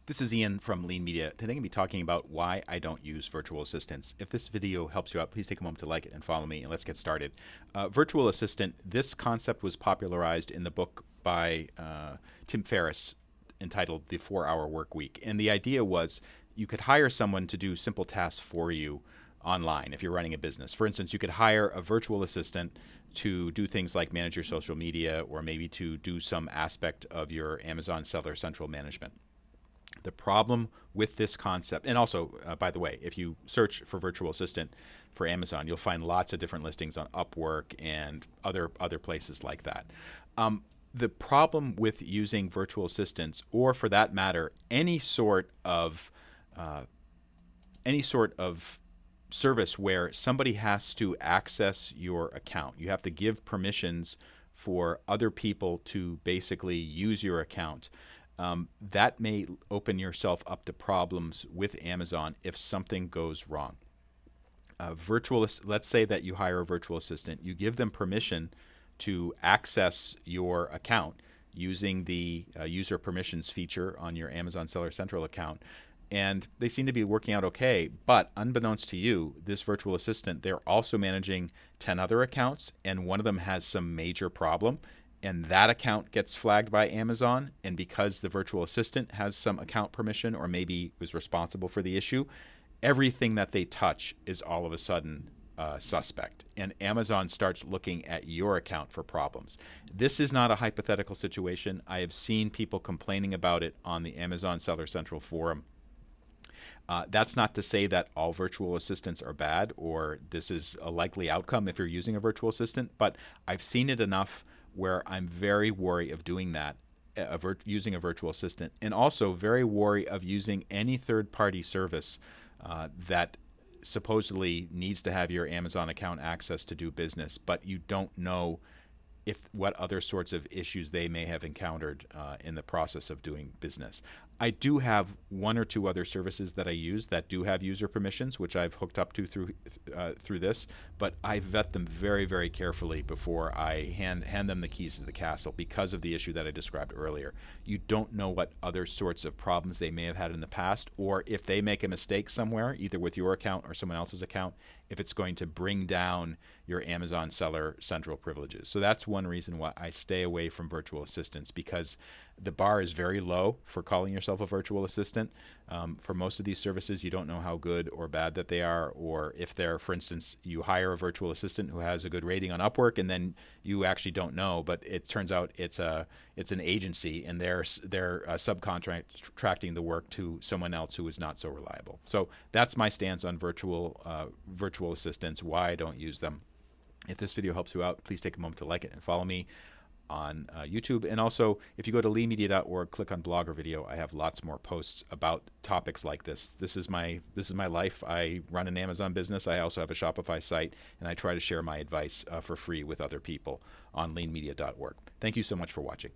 This is Ian from Lean Media. Today I'm going to be talking about why I don't use virtual assistants. If this video helps you out, please take a moment to like it and follow me, and let's get started. Virtual assistant, this concept was popularized in the book by Tim Ferriss entitled The 4-Hour Work Week. And the idea was you could hire someone to do simple tasks for you online if you're running a business. For instance, you could hire a virtual assistant to do things like manage your social media or maybe to do some aspect of your Amazon Seller Central management. The problem with this concept, and also, by the way, if you search for virtual assistant for Amazon, you'll find lots of different listings on Upwork and other places like that. The problem with using virtual assistants, or for that matter, any sort of service where somebody has to access your account, you have to give permissions for other people to basically use your account. That may open yourself up to problems with Amazon if something goes wrong. Let's say that you hire a virtual assistant. You give them permission to access your account using the user permissions feature on your Amazon Seller Central account. And they seem to be working out okay. But unbeknownst to you, this virtual assistant, they're also managing 10 other accounts, and one of them has some major problem. And that account gets flagged by Amazon, and because the virtual assistant has some account permission or maybe was responsible for the issue, everything that they touch is all of a sudden suspect, and Amazon starts looking at your account for problems. This is not a hypothetical situation. I have seen people complaining about it on the Amazon Seller Central forum. That's not to say that all virtual assistants are bad or this is a likely outcome if you're using a virtual assistant, but I've seen it enough where I'm very wary of doing that, using a virtual assistant, and also very wary of using any third-party service that supposedly needs to have your Amazon account access to do business, but you don't know what other sorts of issues they may have encountered in the process of doing business. I do have one or two other services that I use that do have user permissions, which I've hooked up to through this, but I vet them very, very carefully before I hand them the keys to the castle because of the issue that I described earlier. You don't know what other sorts of problems they may have had in the past, or if they make a mistake somewhere, either with your account or someone else's account, if it's going to bring down your Amazon Seller Central privileges. So that's one reason why I stay away from virtual assistants, because the bar is very low for calling yourself a virtual assistant. For most of these services, you don't know how good or bad that they are, or if they're, for instance, you hire a virtual assistant who has a good rating on Upwork, and then you actually don't know, but it turns out it's an agency, and they're subcontracting the work to someone else who is not so reliable. So that's my stance on virtual assistants, why I don't use them. If this video helps you out, please take a moment to like it and follow me on YouTube. And also, if you go to leanmedia.org, click on blog or video, I have lots more posts about topics like this. This is my life. I run an Amazon business. I also have a Shopify site, and I try to share my advice for free with other people on leanmedia.org. Thank you so much for watching.